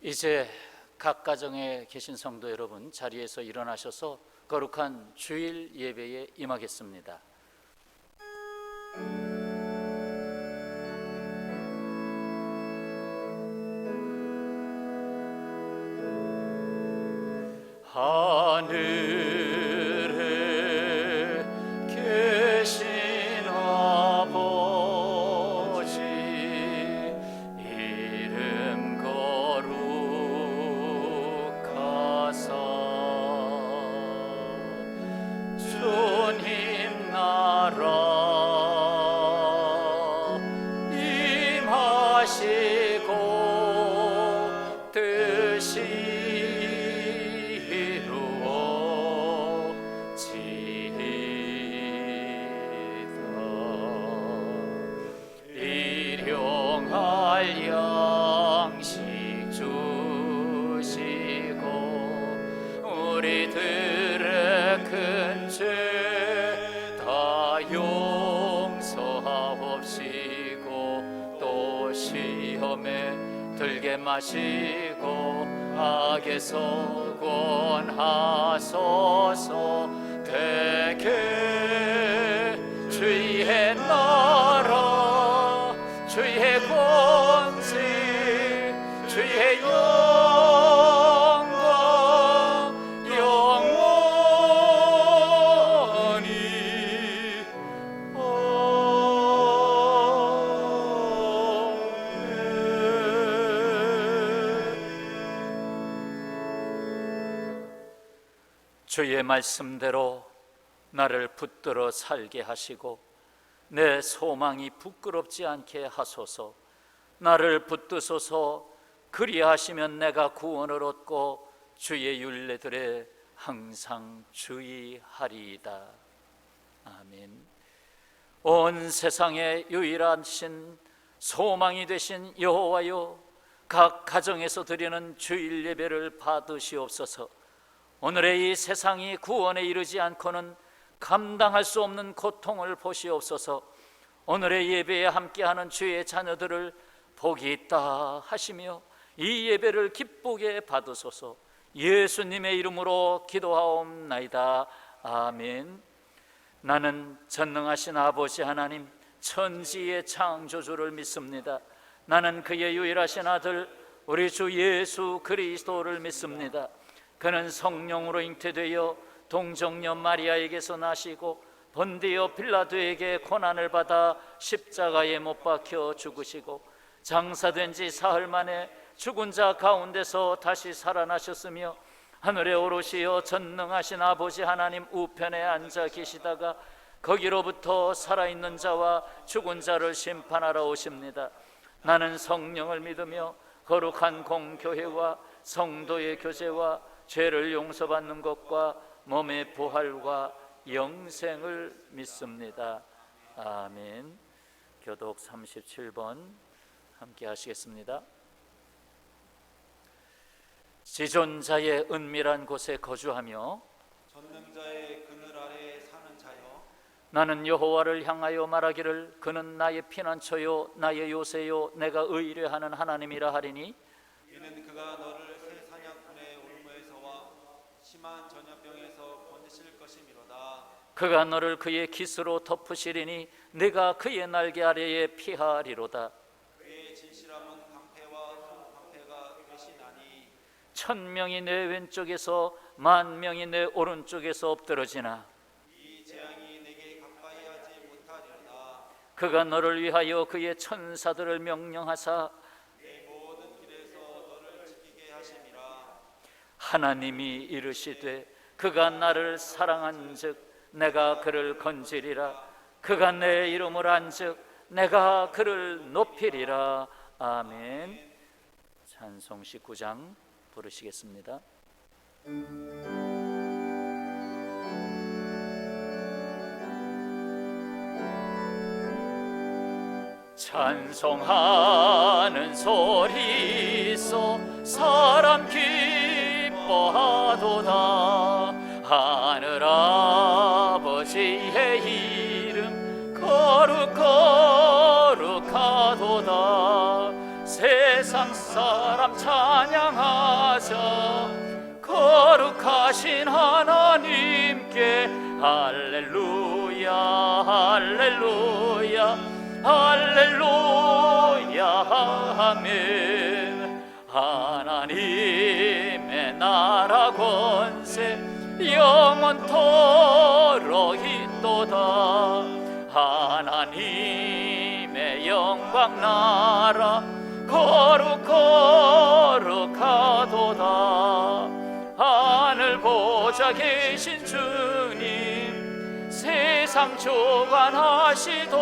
이제 각 가정에 계신 성도 여러분, 자리에서 일어나셔서 거룩한 주일 예배에 임하겠습니다. 하늘에 계신 아버지, 이름 거룩하사 주님 나라 임하시고 뜻이 양식 주시고 우리들의 큰 죄 다 용서하옵시고 또 시험에 들게 마시고 악에서 구원하소서. 대개 주의 나라 주의 권세 주의 영광 영원히 아멘. 주의 말씀대로 나를 붙들어 살게 하시고 내 소망이 부끄럽지 않게 하소서. 나를 붙드소서. 그리하시면 내가 구원을 얻고 주의 율례들에 항상 주의하리이다. 아멘. 온 세상의 유일하신 소망이 되신 여호와여, 각 가정에서 드리는 주일 예배를 받으시옵소서. 오늘의 이 세상이 구원에 이르지 않고는 감당할 수 없는 고통을 보시옵소서. 오늘의 예배에 함께하는 주의 자녀들을 복이 있다 하시며 이 예배를 기쁘게 받으소서. 예수님의 이름으로 기도하옵나이다. 아멘. 나는 전능하신 아버지 하나님, 천지의 창조주를 믿습니다. 나는 그의 유일하신 아들 우리 주 예수 그리스도를 믿습니다. 그는 성령으로 잉태되어 동정녀 마리아에게서 나시고 본디오 빌라도에게 고난을 받아 십자가에 못 박혀 죽으시고 장사된 지 사흘 만에 죽은 자 가운데서 다시 살아나셨으며 하늘에 오르시어 전능하신 아버지 하나님 우편에 앉아 계시다가 거기로부터 살아있는 자와 죽은 자를 심판하러 오십니다. 나는 성령을 믿으며 거룩한 공교회와 성도의 교제와 죄를 용서받는 것과 몸의 부활과 영생을 믿습니다. 아멘. 교독 37번 함께 하시겠습니다. 지존자의 은밀한 곳에 거주하며 전능자의 그늘 아래에 사는 자여, 나는 여호와를 향하여 말하기를 그는 나의 피난처요 나의 요새요 내가 의뢰하는 하나님이라 하리니 이는 그가 너를 새 사냥꾼의 올무에서와 심한 전염병에서 건지실 것이미로다. 그가 너를 그의 깃으로 덮으시리니 내가 그의 날개 아래에 피하리로다. 그의 진실함은 방패와 큰 방패가 되시나니 1000명이 내 왼쪽에서 10,000명이 내 오른쪽에서 엎드러지나 이 재앙이 내게 가까이 하지 못하리로다. 그가 너를 위하여 그의 천사들을 명령하사 내 모든 길에서 너를 지키게 하심이라. 하나님이 이르시되 그가 나를 사랑한즉 내가 그를 건지리라. 그가 내 이름을 안즉 내가 그를 높이리라. 아멘. 찬송 19장 부르시겠습니다. 찬송하는 소리소 사람 기뻐하도다. 하늘 아버지의 이름 거룩 거룩하도다. 세상 세상 사람 찬양하자. 거룩하신 하나님께 할렐루야 할렐루야 할렐루야 아멘. 하나님의 나라 권세 영원토록 있도다. 하나님의 영광 나라 거룩하도다. 하늘 보좌 계신 주님 세상 주관하시도다.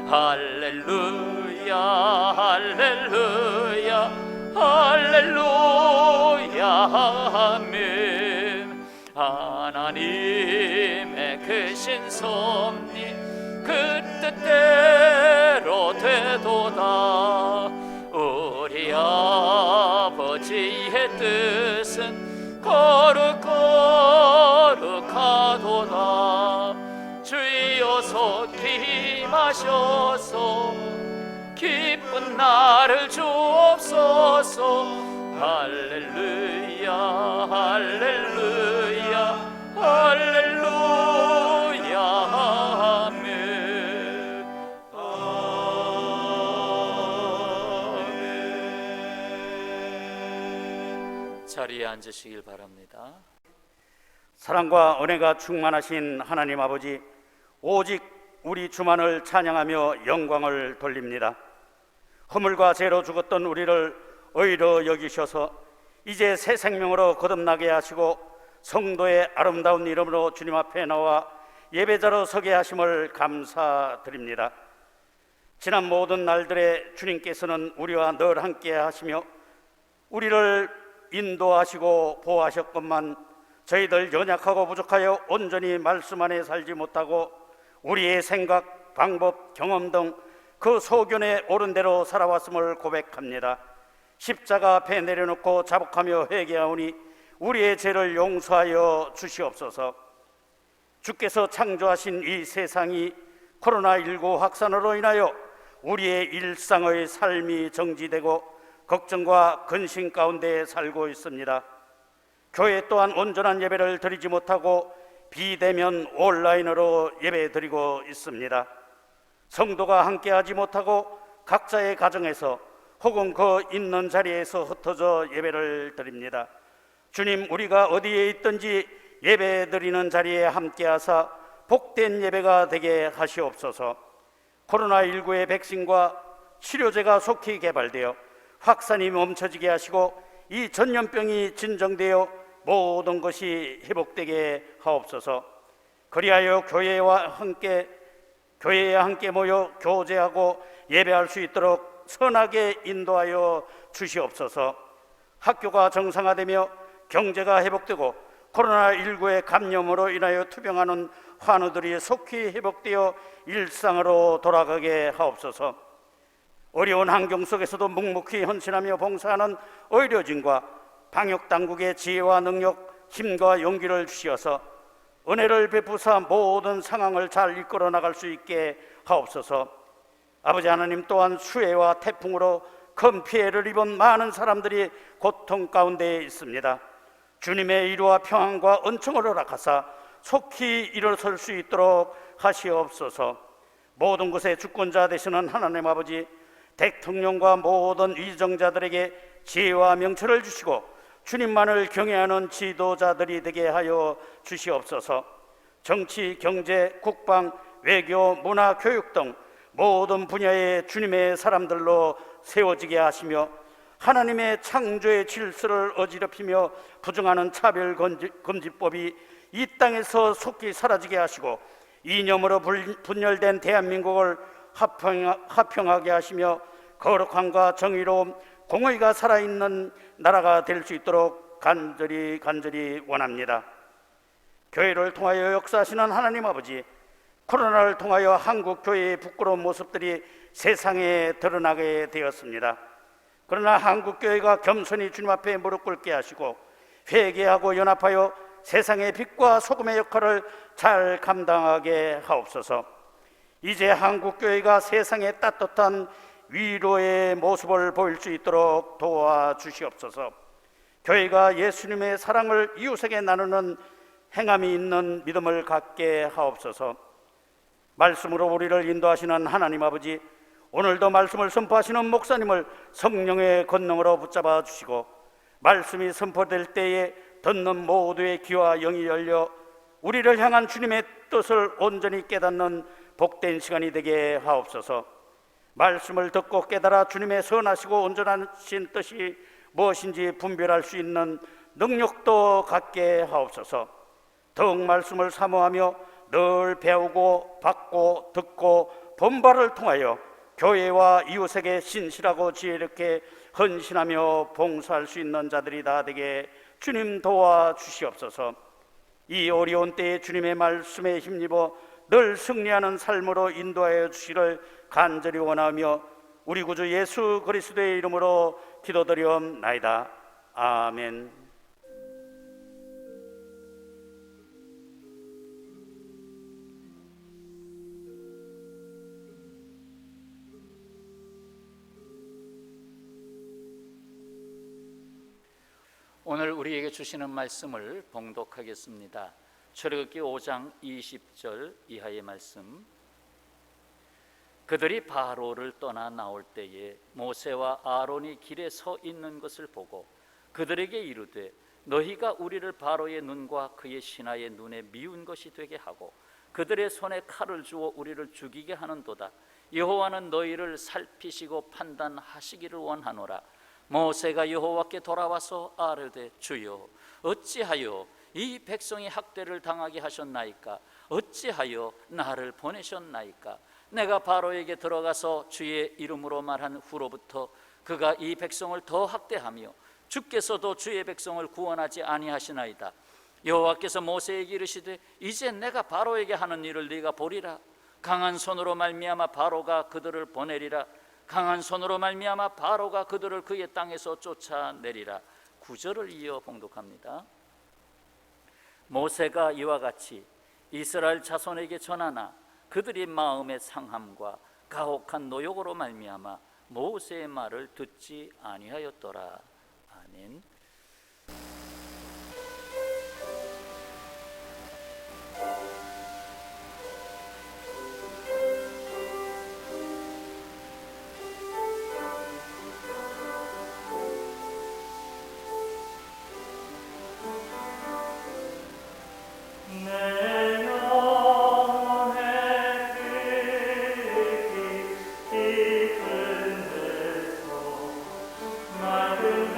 할렐루야 할렐루야 할렐루야 아멘. 하나님의 크신 섭리 그 뜻대로 되도다. 우리 아버지의 뜻은 거룩하도다. 주여 속히 임하셔서 기쁜 날을 주옵소서. 할렐루야 할렐루야 할렐루야 아멘. 아멘. 자리에 앉으시길 바랍니다. 사랑과 은혜가 충만하신 하나님 아버지, 오직 우리 주만을 찬양하며 영광을 돌립니다. 허물과 죄로 죽었던 우리를 의로 여기셔서 이제 새 생명으로 거듭나게 하시고 성도의 아름다운 이름으로 주님 앞에 나와 예배자로 서게 하심을 감사드립니다. 지난 모든 날들에 주님께서는 우리와 늘 함께 하시며 우리를 인도하시고 보호하셨건만 저희들 연약하고 부족하여 온전히 말씀 안에 살지 못하고 우리의 생각, 방법, 경험 등 그 소견에 옳은 대로 살아왔음을 고백합니다. 십자가 앞에 내려놓고 자복하며 회개하오니 우리의 죄를 용서하여 주시옵소서. 주께서 창조하신 이 세상이 코로나19 확산으로 인하여 우리의 일상의 삶이 정지되고 걱정과 근심 가운데 살고 있습니다. 교회 또한 온전한 예배를 드리지 못하고 비대면 온라인으로 예배 드리고 있습니다. 성도가 함께하지 못하고 각자의 가정에서 혹은 그 있는 자리에서 흩어져 예배를 드립니다. 주님, 우리가 어디에 있든지 예배 드리는 자리에 함께하사 복된 예배가 되게 하시옵소서. 코로나19의 백신과 치료제가 속히 개발되어 확산이 멈춰지게 하시고 이 전염병이 진정되어 모든 것이 회복되게 하옵소서. 그리하여 교회에 함께 모여 교제하고 예배할 수 있도록 선하게 인도하여 주시옵소서. 학교가 정상화되며 경제가 회복되고 코로나19의 감염으로 인하여 투병하는 환우들이 속히 회복되어 일상으로 돌아가게 하옵소서. 어려운 환경 속에서도 묵묵히 헌신하며 봉사하는 의료진과 방역당국의 지혜와 능력, 힘과 용기를 주시어서 은혜를 베푸사 모든 상황을 잘 이끌어 나갈 수 있게 하옵소서. 아버지 하나님, 또한 수해와 태풍으로 큰 피해를 입은 많은 사람들이 고통 가운데 있습니다. 주님의 위로와 평안과 은총을 허락하사 속히 일어설 수 있도록 하시옵소서. 모든 것의 주권자 되시는 하나님 아버지, 대통령과 모든 위정자들에게 지혜와 명철을 주시고 주님만을 경외하는 지도자들이 되게 하여 주시옵소서. 정치, 경제, 국방, 외교, 문화, 교육 등 모든 분야의 주님의 사람들로 세워지게 하시며 하나님의 창조의 질서를 어지럽히며 부정하는 차별금지법이 이 땅에서 속히 사라지게 하시고 이념으로 분열된 대한민국을 화평하게 하시며 거룩함과 정의로움, 공의가 살아있는 나라가 될 수 있도록 간절히 원합니다. 교회를 통하여 역사하시는 하나님 아버지, 코로나를 통하여 한국 교회의 부끄러운 모습들이 세상에 드러나게 되었습니다. 그러나 한국 교회가 겸손히 주님 앞에 무릎 꿇게 하시고 회개하고 연합하여 세상의 빛과 소금의 역할을 잘 감당하게 하옵소서. 이제 한국 교회가 세상의 따뜻한 위로의 모습을 보일 수 있도록 도와주시옵소서. 교회가 예수님의 사랑을 이웃에게 나누는 행함이 있는 믿음을 갖게 하옵소서. 말씀으로 우리를 인도하시는 하나님 아버지, 오늘도 말씀을 선포하시는 목사님을 성령의 권능으로 붙잡아 주시고, 말씀이 선포될 때에 듣는 모두의 귀와 영이 열려 우리를 향한 주님의 뜻을 온전히 깨닫는 복된 시간이 되게 하옵소서. 말씀을 듣고 깨달아 주님의 선하시고 온전하신 뜻이 무엇인지 분별할 수 있는 능력도 갖게 하옵소서. 더욱 말씀을 사모하며 늘 배우고 받고 듣고 본받을 통하여 교회와 이웃에게 신실하고 지혜롭게 헌신하며 봉사할 수 있는 자들이 다 되게 주님 도와주시옵소서. 이 어려운 때에 주님의 말씀에 힘입어 늘 승리하는 삶으로 인도하여 주시를 간절히 원하며 우리 구주 예수 그리스도의 이름으로 기도드리옵나이다. 아멘. 오늘 우리에게 주시는 말씀을 봉독하겠습니다. 출애굽기 5장 20절 이하의 말씀. 그들이 바로를 떠나 나올 때에 모세와 아론이 길에 서 있는 것을 보고 그들에게 이르되 너희가 우리를 바로의 눈과 그의 신하의 눈에 미운 것이 되게 하고 그들의 손에 칼을 주어 우리를 죽이게 하는도다. 여호와는 너희를 살피시고 판단하시기를 원하노라. 모세가 여호와께 돌아와서 아뢰되 주여 어찌하여 이 백성이 학대를 당하게 하셨나이까? 어찌하여 나를 보내셨나이까? 내가 바로에게 들어가서 주의 이름으로 말한 후로부터 그가 이 백성을 더 학대하며 주께서도 주의 백성을 구원하지 아니하시나이다. 여호와께서 모세에게 이르시되 이제 내가 바로에게 하는 일을 네가 보리라. 강한 손으로 말미암아 바로가 그들을 보내리라. 강한 손으로 말미암아 바로가 그들을 그의 땅에서 쫓아내리라. 9절을 이어 봉독합니다. 모세가 이와 같이 이스라엘 자손에게 전하나 그들이 마음의 상함과 가혹한 노역으로 말미암아 모세의 말을 듣지 아니하였더라. 아멘. 맑은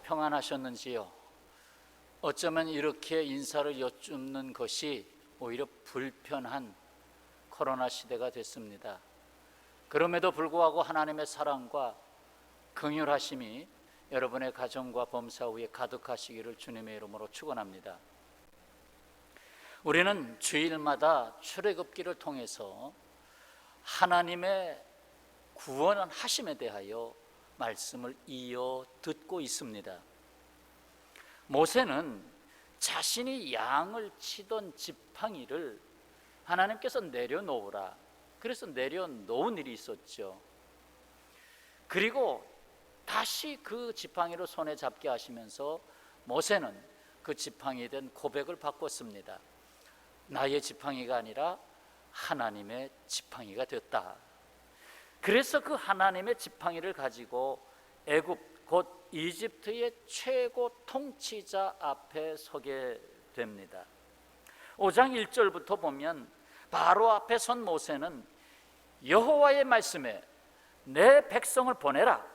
평안하셨는지요? 어쩌면 이렇게 인사를 여쭙는 것이 오히려 불편한 코로나 시대가 됐습니다. 그럼에도 불구하고 하나님의 사랑과 긍휼하심이 여러분의 가정과 범사 위에 가득하시기를 주님의 이름으로 축원합니다. 우리는 주일마다 출애굽기를 통해서 하나님의 구원하심에 대하여 말씀을 이어 듣고 있습니다. 모세는 자신이 양을 치던 지팡이를 하나님께서 내려놓으라, 그래서 내려놓은 일이 있었죠. 그리고 다시 그 지팡이를 손에 잡게 하시면서 모세는 그 지팡이에 대한 고백을 바꿨습니다. 나의 지팡이가 아니라 하나님의 지팡이가 되었다. 그래서 그 하나님의 지팡이를 가지고 애굽 곧 이집트의 최고 통치자 앞에 서게 됩니다. 5장 1절부터 보면 바로 앞에 선 모세는 여호와의 말씀에 내 백성을 보내라,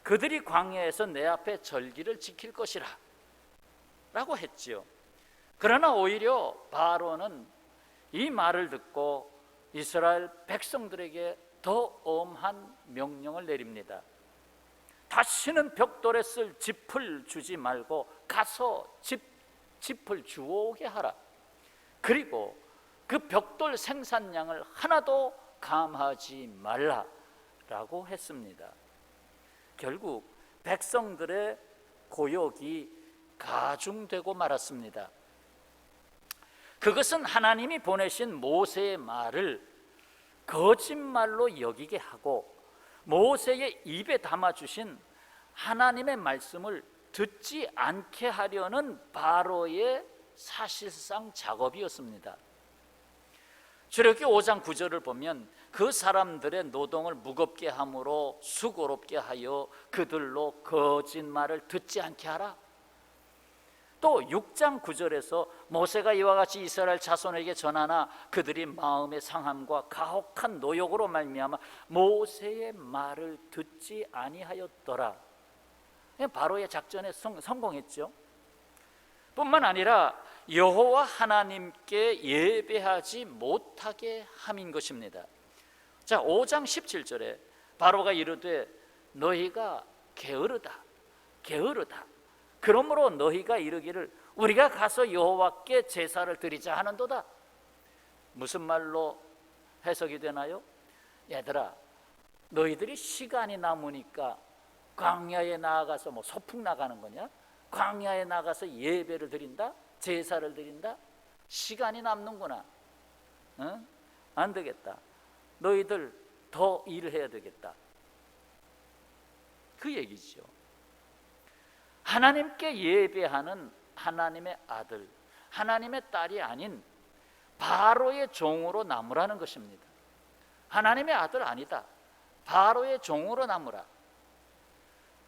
그들이 광야에서 내 앞에 절기를 지킬 것이라 라고 했지요. 그러나 오히려 바로는 이 말을 듣고 이스라엘 백성들에게 더 엄한 명령을 내립니다. 다시는 벽돌에 쓸 짚을 주지 말고 가서 짚을 주워오게 하라. 그리고 그 벽돌 생산량을 하나도 감하지 말라라고 했습니다. 결국 백성들의 고역이 가중되고 말았습니다. 그것은 하나님이 보내신 모세의 말을 거짓말로 여기게 하고 모세의 입에 담아주신 하나님의 말씀을 듣지 않게 하려는 바로의 사실상 작업이었습니다. 출애굽기 5장 9절을 보면 그 사람들의 노동을 무겁게 함으로 수고롭게 하여 그들로 거짓말을 듣지 않게 하라. 또 6장 9절에서 모세가 이와 같이 이스라엘 자손에게 전하나 그들이 마음의 상함과 가혹한 노역으로 말미암아 모세의 말을 듣지 아니하였더라. 바로의 작전에 성공했죠. 뿐만 아니라 여호와 하나님께 예배하지 못하게 함인 것입니다. 자, 5장 17절에 바로가 이르되 너희가 게으르다 그러므로 너희가 이르기를 우리가 가서 여호와께 제사를 드리자 하는도다. 무슨 말로 해석이 되나요? 얘들아, 너희들이 시간이 남으니까 광야에 나아가서 뭐 소풍 나가는 거냐? 광야에 나가서 예배를 드린다? 제사를 드린다? 시간이 남는구나. 응? 안 되겠다. 너희들 더 일해야 되겠다. 그 얘기죠. 하나님께 예배하는 하나님의 아들, 하나님의 딸이 아닌 바로의 종으로 남으라는 것입니다. 하나님의 아들 아니다. 바로의 종으로 남으라.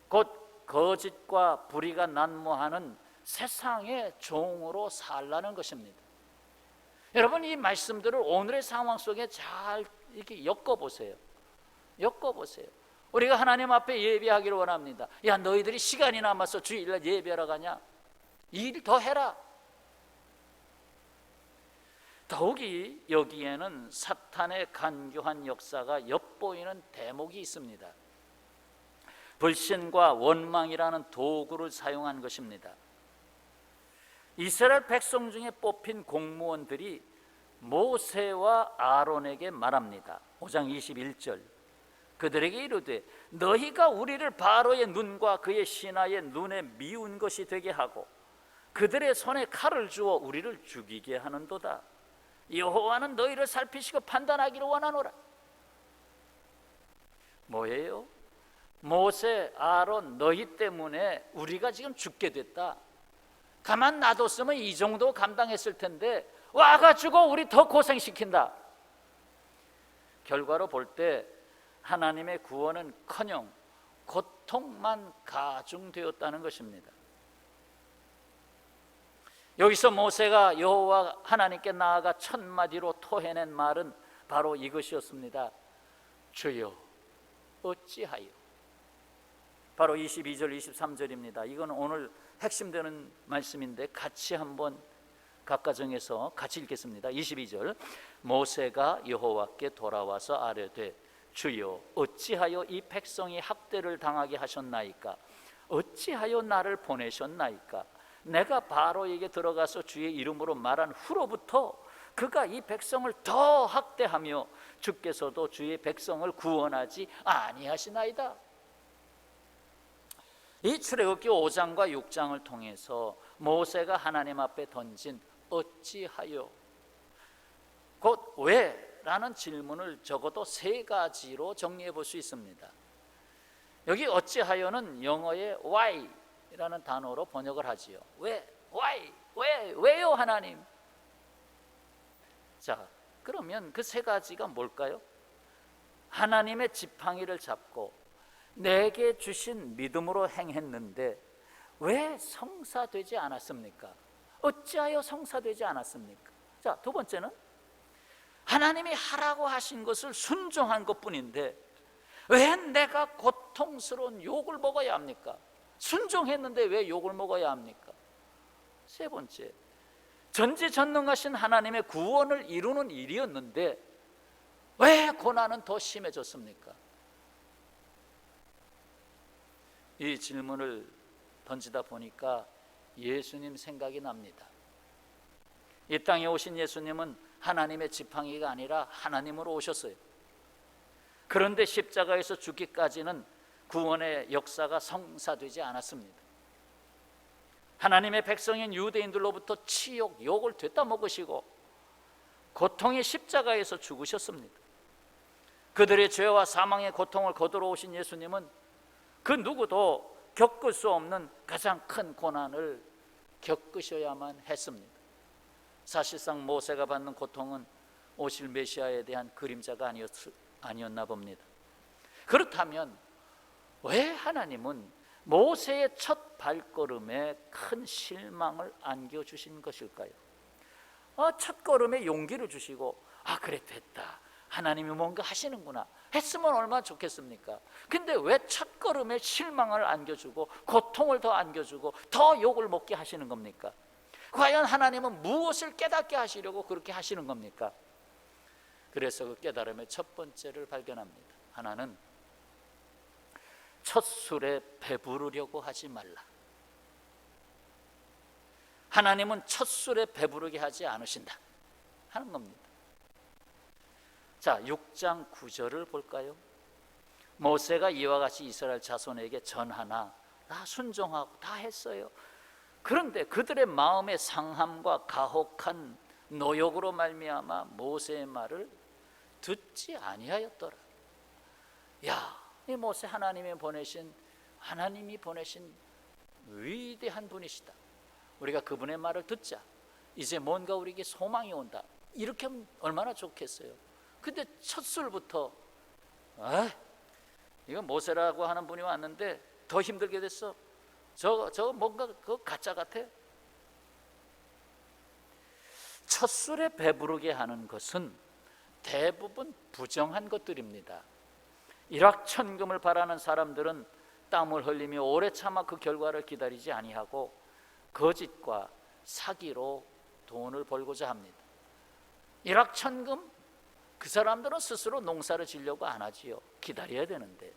곧 거짓과 불의가 난무하는 세상의 종으로 살라는 것입니다. 여러분, 이 말씀들을 오늘의 상황 속에 잘 이렇게 엮어보세요. 우리가 하나님 앞에 예배하기를 원합니다. 야, 너희들이 시간이 남아서 주일날 예배하러 가냐? 일 더 해라. 더욱이 여기에는 사탄의 간교한 역사가 엿보이는 대목이 있습니다. 불신과 원망이라는 도구를 사용한 것입니다. 이스라엘 백성 중에 뽑힌 공무원들이 모세와 아론에게 말합니다. 5장 21절 그들에게 이르되 너희가 우리를 바로의 눈과 그의 신하의 눈에 미운 것이 되게 하고 그들의 손에 칼을 주어 우리를 죽이게 하는도다. 여호와는 너희를 살피시고 판단하기를 원하노라. 뭐예요? 모세, 아론, 너희 때문에 우리가 지금 죽게 됐다. 가만 놔뒀으면 이 정도 감당했을 텐데 와가지고 우리 더 고생시킨다. 결과로 볼 때 하나님의 구원은커녕 고통만 가중되었다는 것입니다. 여기서 모세가 여호와 하나님께 나아가 첫 마디로 토해낸 말은 바로 이것이었습니다. 주여 어찌하여 바로 22절 23절입니다. 이건 오늘 핵심되는 말씀인데 같이 한번 각각 정해서 같이 읽겠습니다. 22절 모세가 여호와께 돌아와서 아뢰되 주여 어찌하여 이 백성이 학대를 당하게 하셨나이까? 어찌하여 나를 보내셨나이까? 내가 바로에게 들어가서 주의 이름으로 말한 후로부터 그가 이 백성을 더 학대하며 주께서도 주의 백성을 구원하지 아니하시나이다. 이 출애굽기 5장과 6장을 통해서 모세가 하나님 앞에 던진 어찌하여 곧 왜라는 질문을 적어도 세 가지로 정리해 볼 수 있습니다. 여기 어찌하여는 영어의 why라는 단어로 번역을 하지요. 왜? why? 왜요 하나님? 자, 그러면 그 세 가지가 뭘까요? 하나님의 지팡이를 잡고 내게 주신 믿음으로 행했는데 왜 성사되지 않았습니까? 어찌하여 성사되지 않았습니까? 자, 두 번째는 하나님이 하라고 하신 것을 순종한 것뿐인데 왜 내가 고통스러운 욕을 먹어야 합니까? 순종했는데 왜 욕을 먹어야 합니까? 세 번째, 전지전능하신 하나님의 구원을 이루는 일이었는데 왜 고난은 더 심해졌습니까? 이 질문을 던지다 보니까 예수님 생각이 납니다. 이 땅에 오신 예수님은 하나님의 지팡이가 아니라 하나님으로 오셨어요. 그런데 십자가에서 죽기까지는 구원의 역사가 성사되지 않았습니다. 하나님의 백성인 유대인들로부터 치욕, 욕을 되다 먹으시고 고통의 십자가에서 죽으셨습니다. 그들의 죄와 사망의 고통을 거두러 오신 예수님은 그 누구도 겪을 수 없는 가장 큰 고난을 겪으셔야만 했습니다. 사실상 모세가 받는 고통은 오실 메시아에 대한 그림자가 아니었나 봅니다. 그렇다면 왜 하나님은 모세의 첫 발걸음에 큰 실망을 안겨주신 것일까요? 첫 걸음에 용기를 주시고 그래 됐다, 하나님이 뭔가 하시는구나 했으면 얼마나 좋겠습니까? 근데 왜 첫 걸음에 실망을 안겨주고 고통을 더 안겨주고 더 욕을 먹게 하시는 겁니까? 과연 하나님은 무엇을 깨닫게 하시려고 그렇게 하시는 겁니까? 그래서 그 깨달음의 첫 번째를 발견합니다. 하나는 첫 술에 배부르려고 하지 말라. 하나님은 첫 술에 배부르게 하지 않으신다 하는 겁니다. 자, 6장 9절을 볼까요? 모세가 이와 같이 이스라엘 자손에게 전하나 다 순종하고 다 했어요. 그런데 그들의 마음의 상함과 가혹한 노역으로 말미암아 모세의 말을 듣지 아니하였더라. 이 모세 하나님이 보내신 위대한 분이시다. 우리가 그분의 말을 듣자. 이제 뭔가 우리에게 소망이 온다. 이렇게 하면 얼마나 좋겠어요. 근데 첫 술부터 이거 모세라고 하는 분이 왔는데 더 힘들게 됐어. 저거 뭔가 그거 가짜 같아. 첫 술에 배부르게 하는 것은 대부분 부정한 것들입니다. 일확천금을 바라는 사람들은 땀을 흘리며 오래 참아 그 결과를 기다리지 아니하고 거짓과 사기로 돈을 벌고자 합니다. 일확천금? 그 사람들은 스스로 농사를 지려고 안 하지요. 기다려야 되는데.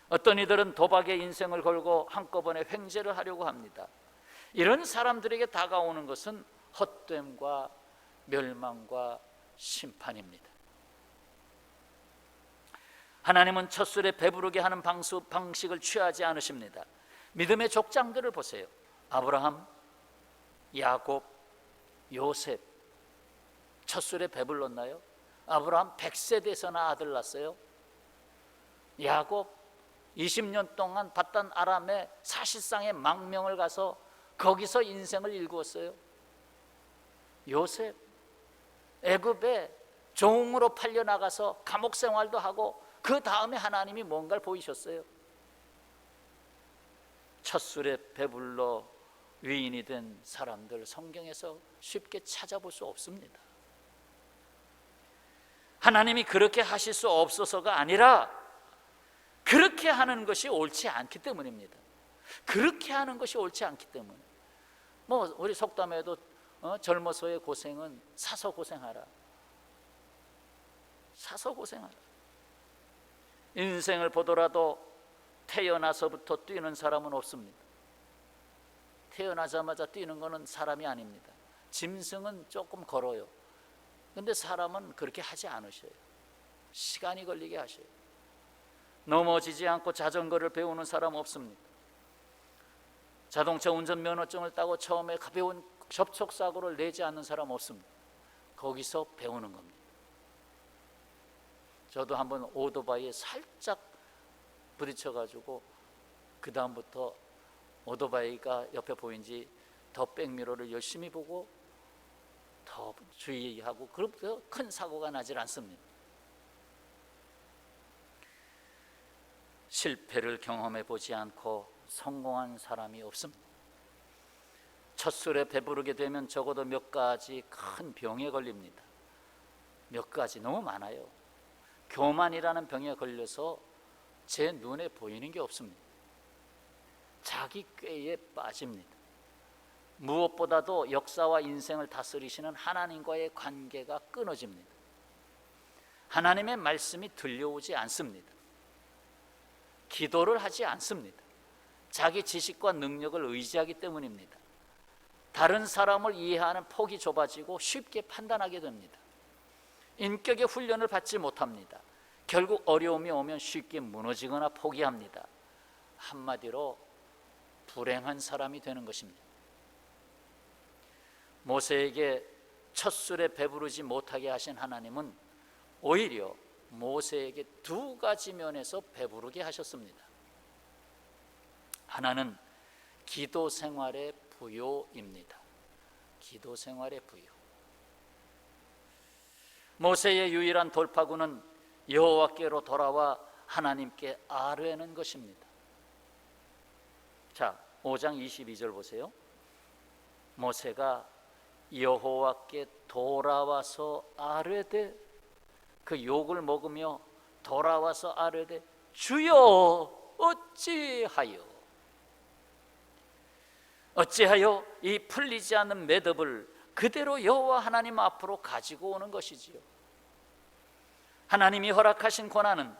어떤 이들은 도박에 인생을 걸고 한꺼번에 횡재를 하려고 합니다. 이런 사람들에게 다가오는 것은 헛됨과 멸망과 심판입니다. 하나님은 첫 술에 배부르게 하는 방식을 취하지 않으십니다. 믿음의 족장들을 보세요. 아브라함, 야곱, 요셉. 첫 술에 배불렀나요? 아브라함 100세 돼서나 아들 낳았어요. 야곱 20년 동안 바단 아람의 사실상의 망명을 가서 거기서 인생을 일구었어요. 요셉 애굽에 종으로 팔려나가서 감옥 생활도 하고 그 다음에 하나님이 뭔가를 보이셨어요. 첫 술에 배불러 위인이 된 사람들 성경에서 쉽게 찾아볼 수 없습니다. 하나님이 그렇게 하실 수 없어서가 아니라 그렇게 하는 것이 옳지 않기 때문입니다. 그렇게 하는 것이 옳지 않기 때문에. 뭐 우리 속담에도 젊어서의 고생은 사서 고생하라. 사서 고생하라. 인생을 보더라도 태어나서부터 뛰는 사람은 없습니다. 태어나자마자 뛰는 것은 사람이 아닙니다. 짐승은 조금 걸어요. 근데 사람은 그렇게 하지 않으셔요. 시간이 걸리게 하셔요. 넘어지지 않고 자전거를 배우는 사람 없습니다. 자동차 운전면허증을 따고 처음에 가벼운 접촉사고를 내지 않는 사람 없습니다. 거기서 배우는 겁니다. 저도 한번 오토바이에 살짝 부딪혀가지고 그 다음부터 오토바이가 옆에 보인지 더 백미러를 열심히 보고 더 주의하고, 그렇게 큰 사고가 나질 않습니다. 실패를 경험해 보지 않고 성공한 사람이 없습니다. 첫 술에 배부르게 되면 적어도 몇 가지 큰 병에 걸립니다. 몇 가지, 너무 많아요. 교만이라는 병에 걸려서 제 눈에 보이는 게 없습니다. 자기 꾀에 빠집니다. 무엇보다도 역사와 인생을 다스리시는 하나님과의 관계가 끊어집니다. 하나님의 말씀이 들려오지 않습니다. 기도를 하지 않습니다. 자기 지식과 능력을 의지하기 때문입니다. 다른 사람을 이해하는 폭이 좁아지고 쉽게 판단하게 됩니다. 인격의 훈련을 받지 못합니다. 결국 어려움이 오면 쉽게 무너지거나 포기합니다. 한마디로 불행한 사람이 되는 것입니다. 모세에게 첫 술에 배부르지 못하게 하신 하나님은 오히려 모세에게 두 가지 면에서 배부르게 하셨습니다. 하나는 기도 생활의 부요입니다. 기도 생활의 부요. 모세의 유일한 돌파구는 여호와께로 돌아와 하나님께 아뢰는 것입니다. 자, 5장 22절 보세요. 모세가 여호와께 돌아와서 아뢰되, 그 욕을 먹으며 돌아와서 아뢰되, 주여 어찌하여 이 풀리지 않는 매듭을 그대로 여호와 하나님 앞으로 가지고 오는 것이지요. 하나님이 허락하신 고난은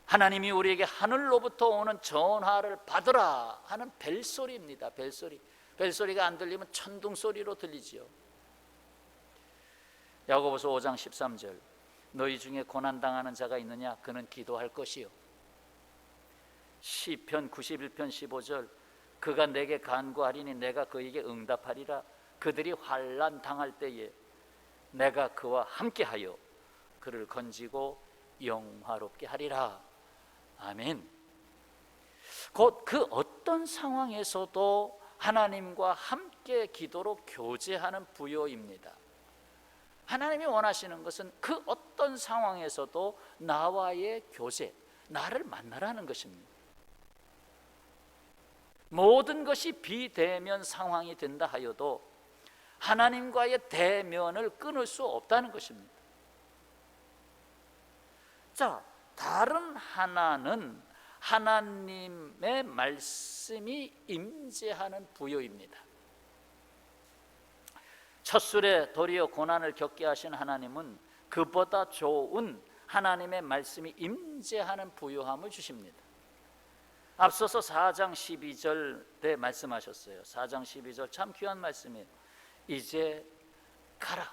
하나님이 우리에게 하늘로부터 오는 전화를 받으라 하는 벨소리입니다. 벨소리. 벨소리가 안 들리면 천둥소리로 들리지요. 야고보서 5장 13절, 너희 중에 고난당하는 자가 있느냐? 그는 기도할 것이요. 시편 91편 15절, 그가 내게 간구하리니 내가 그에게 응답하리라. 그들이 환난 당할 때에 내가 그와 함께하여 그를 건지고 영화롭게 하리라. 아멘. 곧 그 어떤 상황에서도 하나님과 함께 기도로 교제하는 부요입니다. 하나님이 원하시는 것은 그 어떤 상황에서도 나와의 교제, 나를 만나라는 것입니다. 모든 것이 비대면 상황이 된다 하여도 하나님과의 대면을 끊을 수 없다는 것입니다. 자, 다른 하나는 하나님의 말씀이 임재하는 부요입니다. 첫 술에 도리어 고난을 겪게 하신 하나님은 그보다 좋은 하나님의 말씀이 임재하는 부요함을 주십니다. 앞서서 4장 12절 때 말씀하셨어요. 4장 12절 참 귀한 말씀이에요. 이제 가라.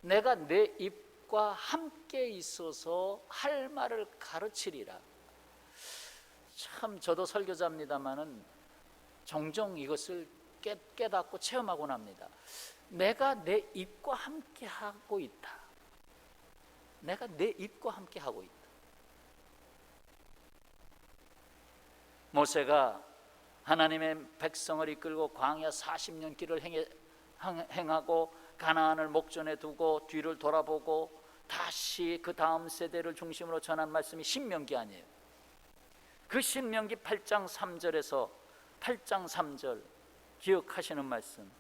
내가 내 입과 함께 있어서 할 말을 가르치리라. 참 저도 설교자입니다마는 종종 이것을 깨닫고 체험하곤 합니다. 내가 내 입과 함께 하고 있다. 내가 내 입과 함께 하고 있다. 모세가 하나님의 백성을 이끌고 광야 40년 길을 행하고 가나안을 목전에 두고 뒤를 돌아보고 다시 그 다음 세대를 중심으로 전한 말씀이 신명기 아니에요. 그 신명기 8장 3절에서 8장 3절 기억하시는 말씀,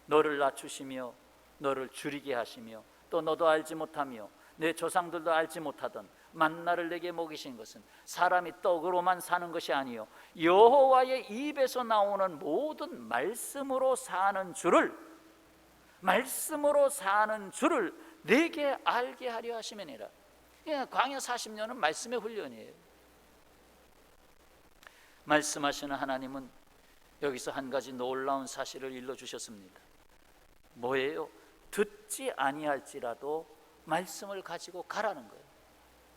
너를 낮추시며 너를 줄이게 하시며 또 너도 알지 못하며 내 조상들도 알지 못하던 만나를 내게 먹이신 것은 사람이 떡으로만 사는 것이 아니요 여호와의 입에서 나오는 모든 말씀으로 사는 줄을 내게 알게 하려 하심이니라. 광야 40년은 말씀의 훈련이에요. 말씀하시는 하나님은 여기서 한 가지 놀라운 사실을 일러주셨습니다. 뭐예요? 듣지 아니할지라도 말씀을 가지고 가라는 거예요.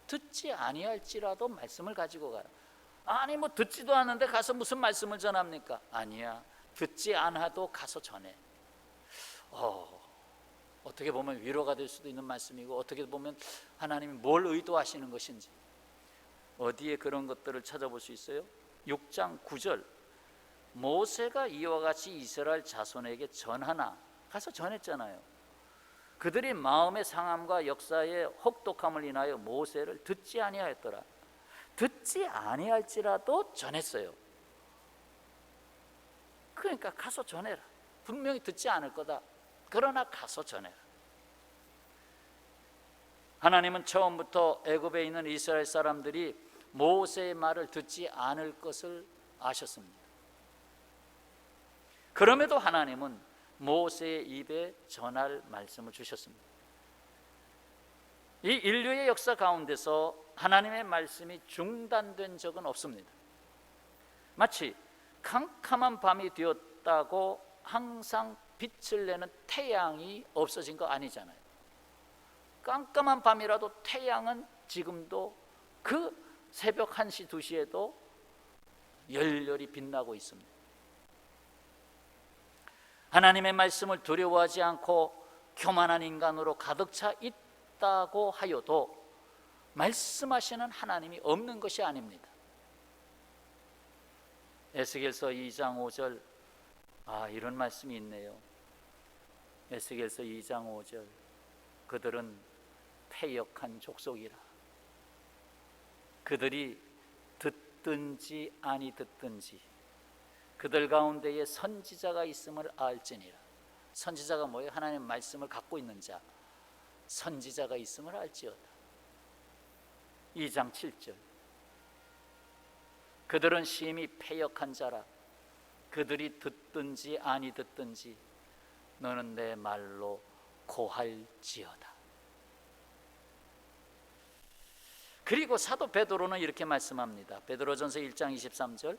듣지 아니할지라도 말씀을 가지고 가라. 아니 뭐 듣지도 않는데 가서 무슨 말씀을 전합니까? 아니야, 듣지 않아도 가서 전해. 어떻게 보면 위로가 될 수도 있는 말씀이고, 어떻게 보면 하나님이 뭘 의도하시는 것인지, 어디에 그런 것들을 찾아볼 수 있어요? 6장 9절, 모세가 이와 같이 이스라엘 자손에게 전하나, 가서 전했잖아요. 그들이 마음의 상함과 역사의 혹독함을 인하여 모세를 듣지 아니하였더라. 듣지 아니할지라도 전했어요. 그러니까 가서 전해라. 분명히 듣지 않을 거다. 그러나 가서 전해라. 하나님은 처음부터 애굽에 있는 이스라엘 사람들이 모세의 말을 듣지 않을 것을 아셨습니다. 그럼에도 하나님은 모세의 입에 전할 말씀을 주셨습니다. 이 인류의 역사 가운데서 하나님의 말씀이 중단된 적은 없습니다. 마치 캄캄한 밤이 되었다고 항상 빛을 내는 태양이 없어진 거 아니잖아요. 깜깜한 밤이라도 태양은 지금도 그 새벽 1시, 2시에도 열렬히 빛나고 있습니다. 하나님의 말씀을 두려워하지 않고 교만한 인간으로 가득 차 있다고 하여도 말씀하시는 하나님이 없는 것이 아닙니다. 에스겔서 2장 5절, 이런 말씀이 있네요. 에스겔서 2장 5절, 그들은 패역한 족속이라. 그들이 듣든지 아니 듣든지 그들 가운데에 선지자가 있음을 알지니라. 선지자가 뭐예요? 하나님의 말씀을 갖고 있는 자, 선지자가 있음을 알지어다. 2장 7절, 그들은 심히 패역한 자라. 그들이 듣든지 아니 듣든지 너는 내 말로 고할지어다. 그리고 사도 베드로는 이렇게 말씀합니다. 베드로전서 1장 23절,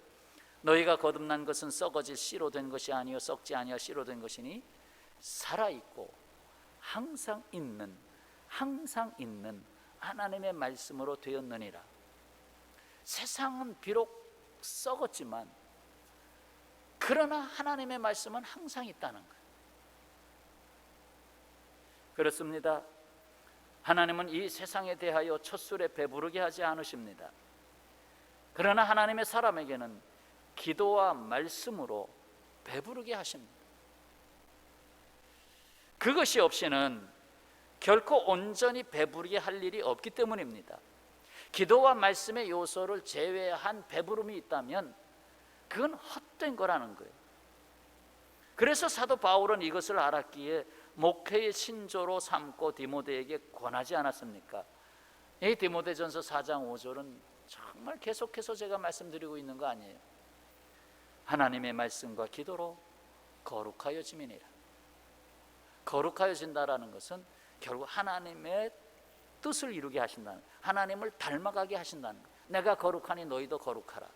너희가 거듭난 것은 썩어질 씨로 된 것이 아니요 썩지 아니할 씨로 된 것이니 살아있고 항상 있는 하나님의 말씀으로 되었느니라. 세상은 비록 썩었지만 그러나 하나님의 말씀은 항상 있다는 거예요. 그렇습니다. 하나님은 이 세상에 대하여 첫술에 배부르게 하지 않으십니다. 그러나 하나님의 사람에게는 기도와 말씀으로 배부르게 하십니다. 그것이 없이는 결코 온전히 배부르게 할 일이 없기 때문입니다. 기도와 말씀의 요소를 제외한 배부름이 있다면 그건 헛된 거라는 거예요. 그래서 사도 바울은 이것을 알았기에 목회의 신조로 삼고 디모데에게 권하지 않았습니까? 이 디모데전서 4장 5절은 정말 계속해서 제가 말씀드리고 있는 거 아니에요. 하나님의 말씀과 기도로 거룩하여짐이니라. 거룩하여진다라는 것은 결국 하나님의 뜻을 이루게 하신다는, 하나님을 닮아가게 하신다는 거예요. 내가 거룩하니 너희도 거룩하라.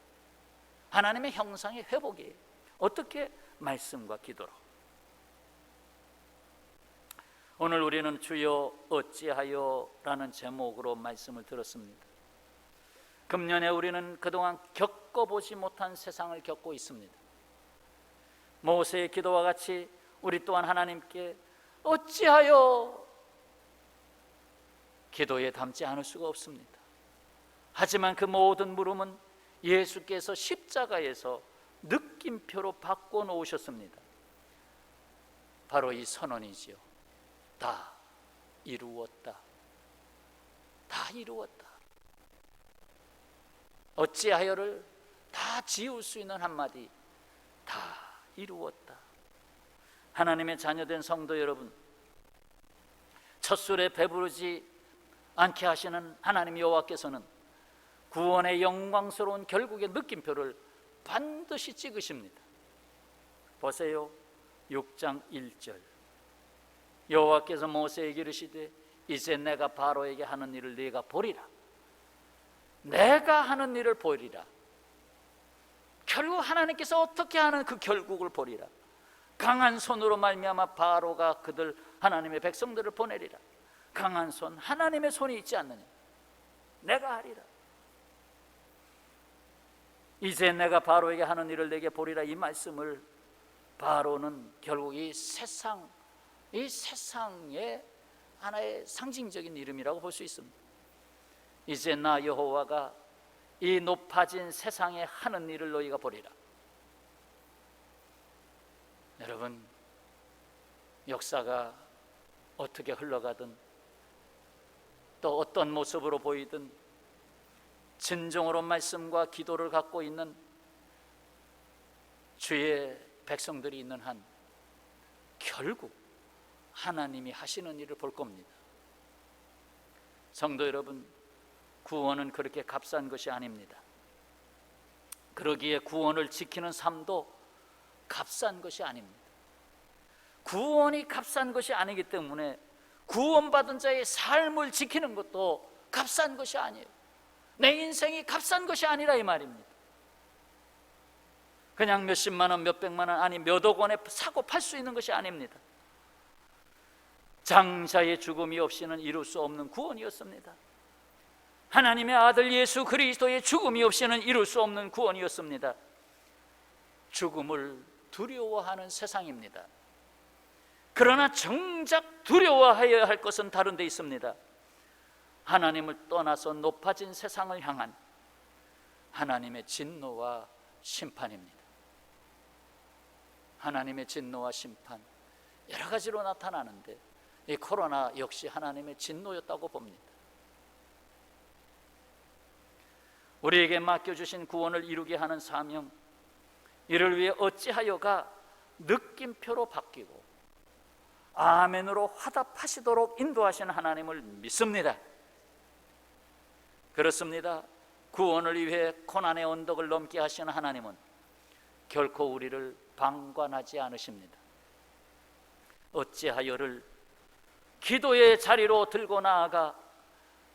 하나님의 형상의 회복이에요. 어떻게? 말씀과 기도로. 오늘 우리는 주여 어찌하여 라는 제목으로 말씀을 들었습니다. 금년에 우리는 그동안 겪어보지 못한 세상을 겪고 있습니다. 모세의 기도와 같이 우리 또한 하나님께 어찌하여 기도에 담지 않을 수가 없습니다. 하지만 그 모든 물음은 예수께서 십자가에서 느낌표로 바꿔놓으셨습니다. 바로 이 선언이지요. 다 이루었다. 다 이루었다. 어찌하여를 다 지울 수 있는 한마디, 다 이루었다. 하나님의 자녀된 성도 여러분, 첫술에 배부르지 않게 하시는 하나님 여호와께서는 구원의 영광스러운 결국의 느낌표를 반드시 찍으십니다. 보세요. 6장 1절 여호와께서 모세에게 이르시되 이제 내가 바로에게 하는 일을 네가 보리라. 내가 하는 일을 보리라. 결국 하나님께서 어떻게 하는 그 결국을 보리라. 강한 손으로 말미암아 바로가 그들 하나님의 백성들을 보내리라. 강한 손, 하나님의 손이 있지 않느냐. 내가 하리라. 이제 내가 바로에게 하는 일을 내게 보리라. 이 말씀을 바로는 결국 이 세상의 하나의 상징적인 이름이라고 볼 수 있습니다. 이제 나 여호와가 이 높아진 세상에 하는 일을 너희가 보리라. 여러분, 역사가 어떻게 흘러가든 또 어떤 모습으로 보이든 진정으로 말씀과 기도를 갖고 있는 주의 백성들이 있는 한 결국 하나님이 하시는 일을 볼 겁니다. 성도 여러분, 구원은 그렇게 값싼 것이 아닙니다. 그러기에 구원을 지키는 삶도 값싼 것이 아닙니다. 구원이 값싼 것이 아니기 때문에 구원받은 자의 삶을 지키는 것도 값싼 것이 아니에요. 내 인생이 값싼 것이 아니라 이 말입니다. 그냥 몇십만 원, 몇백만 원, 아니 몇억 원에 사고 팔 수 있는 것이 아닙니다. 장자의 죽음이 없이는 이룰 수 없는 구원이었습니다. 하나님의 아들 예수 그리스도의 죽음이 없이는 이룰 수 없는 구원이었습니다. 죽음을 두려워하는 세상입니다. 그러나 정작 두려워하여야 할 것은 다른 데 있습니다. 하나님을 떠나서 높아진 세상을 향한 하나님의 진노와 심판입니다. 하나님의 진노와 심판, 여러 가지로 나타나는데 이 코로나 역시 하나님의 진노였다고 봅니다. 우리에게 맡겨주신 구원을 이루게 하는 사명, 이를 위해 어찌하여가 느낌표로 바뀌고 아멘으로 화답하시도록 인도하시는 하나님을 믿습니다. 그렇습니다. 구원을 위해 고난의 언덕을 넘게 하시는 하나님은 결코 우리를 방관하지 않으십니다. 어찌하여를 기도의 자리로 들고 나아가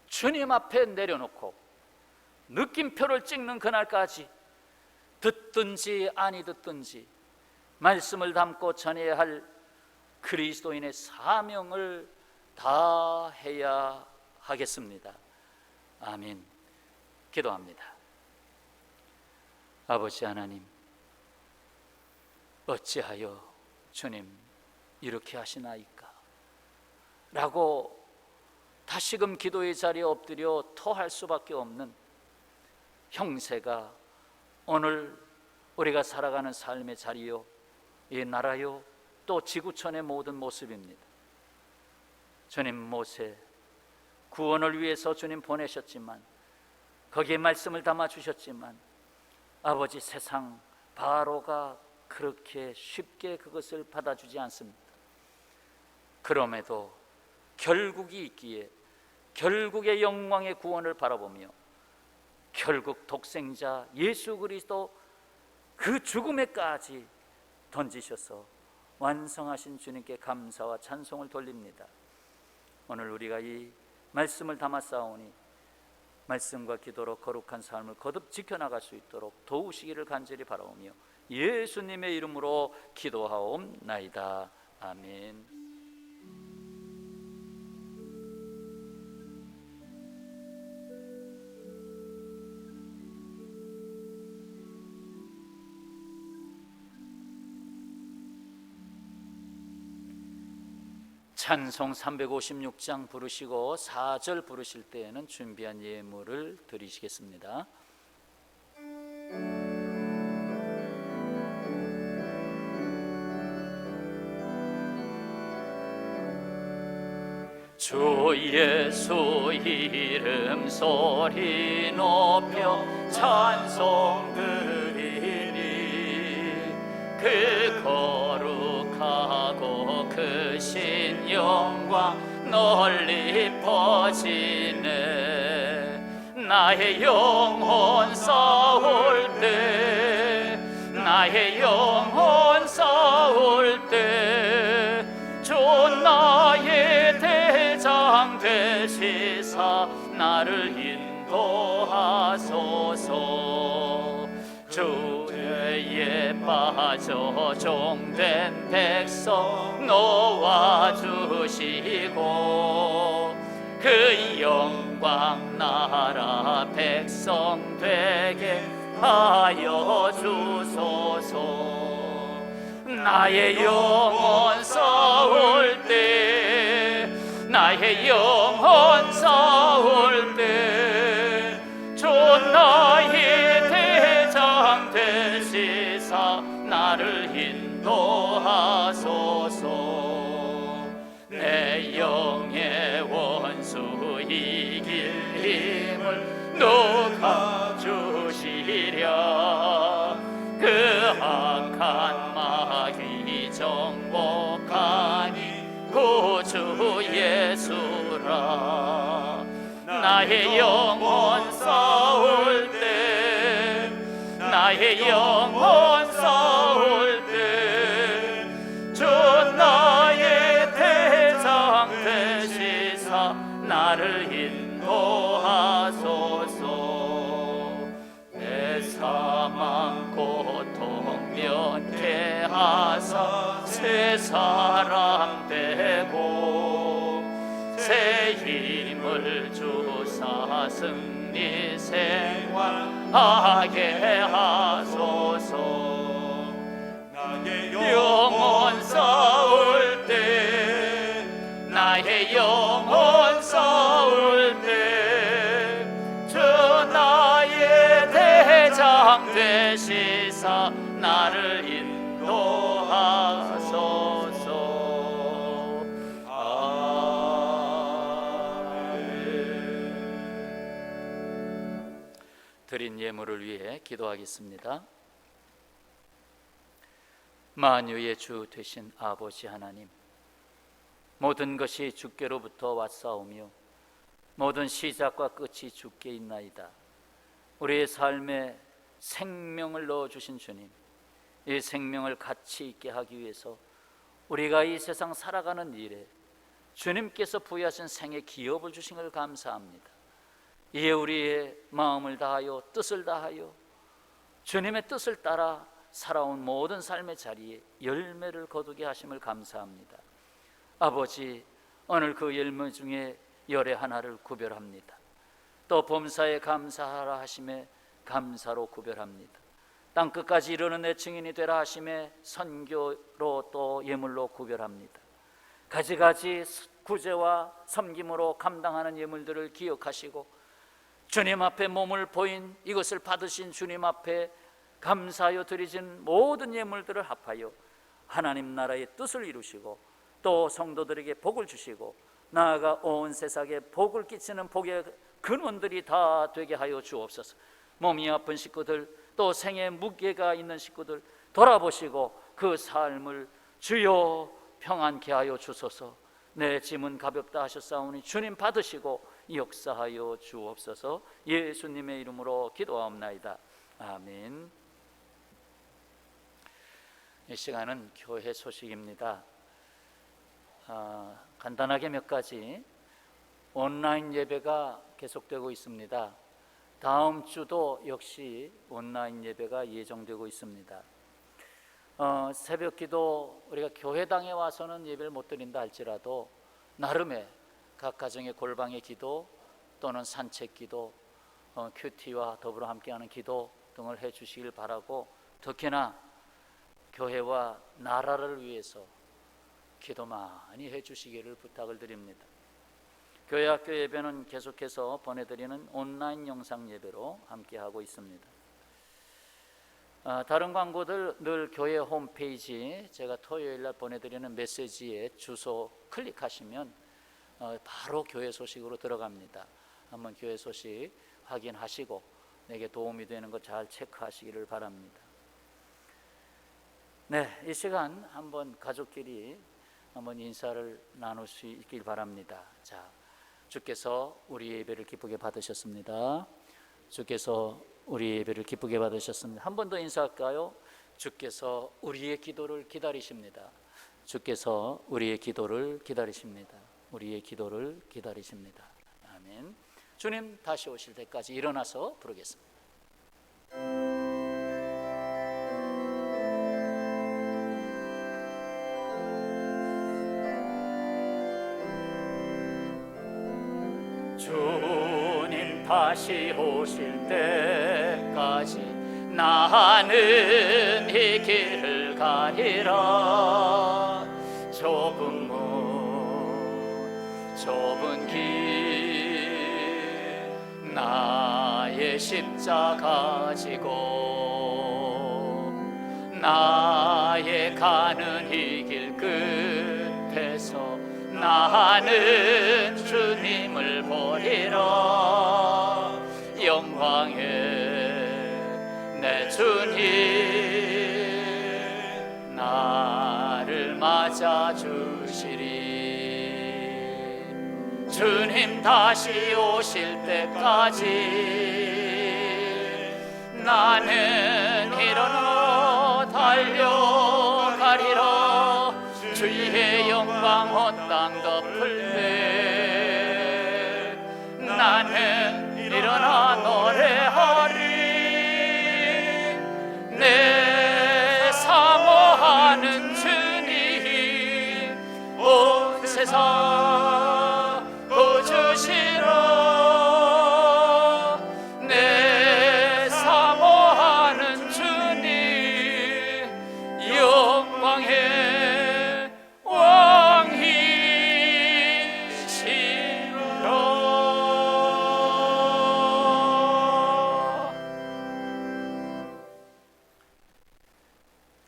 주님 앞에 내려놓고 느낌표를 찍는 그날까지 듣든지 아니 듣든지 말씀을 담고 전해야 할 그리스도인의 사명을 다해야 하겠습니다. 아멘. 기도합니다. 아버지 하나님, 어찌하여 주님 이렇게 하시나이까? 라고 다시금 기도의 자리에 엎드려 토할 수밖에 없는 형세가 오늘 우리가 살아가는 삶의 자리요, 이 나라요, 또 지구촌의 모든 모습입니다. 주님, 모세 구원을 위해서 주님 보내셨지만, 거기에 말씀을 담아 주셨지만 아버지 세상 바로가 그렇게 쉽게 그것을 받아주지 않습니다. 그럼에도 결국이 있기에 결국의 영광의 구원을 바라보며 결국 독생자 예수 그리스도 그 죽음에까지 던지셔서 완성하신 주님께 감사와 찬송을 돌립니다. 오늘 우리가 이 말씀을 담았사오니 말씀과 기도로 거룩한 삶을 거듭 지켜나갈 수 있도록 도우시기를 간절히 바라오며 예수님의 이름으로 기도하옵나이다. 아멘. 찬송 356장 부르시고 4절 부르실 때에는 준비한 예물을 드리시겠습니다. 주 예수 이름 소리 높여 찬송 드리니 그 거룩하고 크신 영광 널리 퍼지네. 나의 영혼 싸울 때, 나의 영혼 싸울 때, 주 나의 대장 되시사 나를 인도하소서. 주 죄에 빠져 종된 백성 놓아주시고, 그 영광 나라 백성 되게 하여 주소서. 나의 영혼 싸울 때, 나의 영혼 싸울 때, 주 나의 대장 되시사 나를 인도하소서. 내 영의 원수 이길 힘을 누가 주시랴. 그 악한 마귀 정복하니 구주 예수라. 나의 영혼 싸울 때, 나의 영혼 싸울 때, 주 나의 대장 되시사 나를 인도하소서. 내 사망 고통 면케하사 새 사람 되고, 새 힘을 주사 승리 생활하게 하소서. 나의 영혼 싸울 때, 나의 영혼 싸울 때, 주 나의 대장 되시사 나를 인도하소서. 아멘. 드린 예물을 위해 기도하겠습니다. 만유의 주 되신 아버지 하나님, 모든 것이 주께로부터 왔사오며 모든 시작과 끝이 주께 있나이다. 우리의 삶에 생명을 넣어주신 주님, 이 생명을 가치 있게 하기 위해서 우리가 이 세상 살아가는 일에 주님께서 부여하신 생의 기업을 주신 걸 감사합니다. 이에 우리의 마음을 다하여 뜻을 다하여 주님의 뜻을 따라 살아온 모든 삶의 자리에 열매를 거두게 하심을 감사합니다. 아버지, 오늘 그 열매 중에 열의 하나를 구별합니다. 또 범사에 감사하라 하심에 감사로 구별합니다. 땅끝까지 이르는 내 증인이 되라 하심에 선교로 또 예물로 구별합니다. 가지가지 구제와 섬김으로 감당하는 예물들을 기억하시고 주님 앞에 몸을 보인 이것을 받으신 주님 앞에 감사하여 드리진 모든 예물들을 합하여 하나님 나라의 뜻을 이루시고 또 성도들에게 복을 주시고 나아가 온 세상에 복을 끼치는 복의 근원들이 다 되게 하여 주옵소서. 몸이 아픈 식구들, 또 생에 무게가 있는 식구들 돌아보시고 그 삶을 주여 평안케 하여 주소서. 내 짐은 가볍다 하셨사오니 주님 받으시고 역사하여 주옵소서. 예수님의 이름으로 기도하옵나이다. 아멘. 이 시간은 교회 소식입니다. 간단하게 몇 가지. 온라인 예배가 계속되고 있습니다. 다음 주도 역시 온라인 예배가 예정되고 있습니다. 새벽 기도 우리가 교회당에 와서는 예배를 못 드린다 할지라도 나름의 각 가정의 골방의 기도 또는 산책 기도, 큐티와 더불어 함께하는 기도 등을 해 주시길 바라고, 특히나 교회와 나라를 위해서 기도 많이 해 주시기를 부탁을 드립니다. 교회 학교 예배는 계속해서 보내드리는 온라인 영상 예배로 함께하고 있습니다. 다른 광고들 늘 교회 홈페이지 제가 토요일날 보내드리는 메시지에 주소 클릭하시면 바로 교회 소식으로 들어갑니다. 한번 교회 소식 확인하시고 내게 도움이 되는 것 잘 체크하시기를 바랍니다. 네, 이 시간 한번 가족끼리 한번 인사를 나눌 수 있길 바랍니다. 자, 주께서 우리 예배를 기쁘게 받으셨습니다. 주께서 우리 예배를 기쁘게 받으셨습니다. 한 번 더 인사할까요? 주께서 우리의 기도를 기다리십니다. 주께서 우리의 기도를 기다리십니다. 우리의 기도를 기다리십니다. 아멘. 주님 다시 오실 때까지 일어나서 부르겠습니다. 주님 다시 오실 때까지 나는 이 길을 가리라. 좁은 문 좁은 길 나의 십자가 지고 나의 가는 이 길 끝에서 나는 주님을 보리라. 영광의 내 주님 나를 맞아 주시리. 주님 다시 오실 때까지 나는 일어나 달려가리라. 주의 영광 온 땅 덮을 때 나는 일어나 노래하리. 내 사모하는 주님 온 세상 보주시라. 내 사모하는 주님 영광의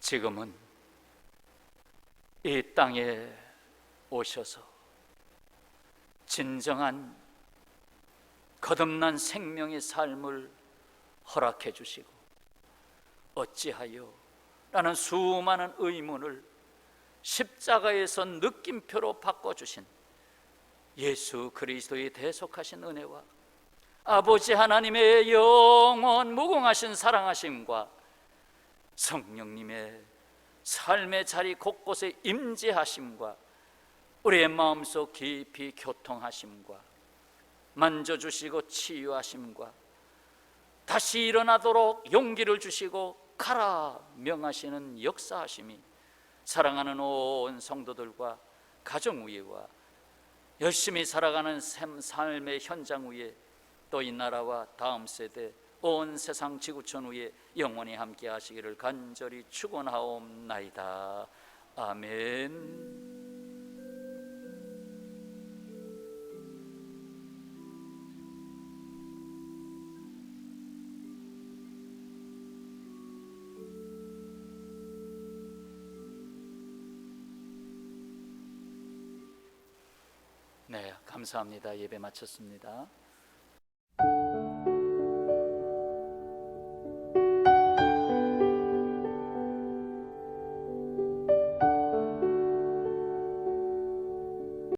지금은 이 땅에 오셔서 진정한 거듭난 생명의 삶을 허락해 주시고 어찌하여 라는 수많은 의문을 십자가에서 느낌표로 바꿔주신 예수 그리스도의 대속하신 은혜와 아버지 하나님의 영원 무궁하신 사랑하심과 성령님의 삶의 자리 곳곳에 임재하심과 우리의 마음속 깊이 교통하심과 만져주시고 치유하심과 다시 일어나도록 용기를 주시고 가라 명하시는 역사하심이 사랑하는 온 성도들과 가정 위에와 열심히 살아가는 삶의 현장 위에 또 이 나라와 다음 세대 온 세상 지구촌 위에 영원히 함께 하시기를 간절히 축원하옵나이다. 아멘. 네, 감사합니다. 예배 마쳤습니다.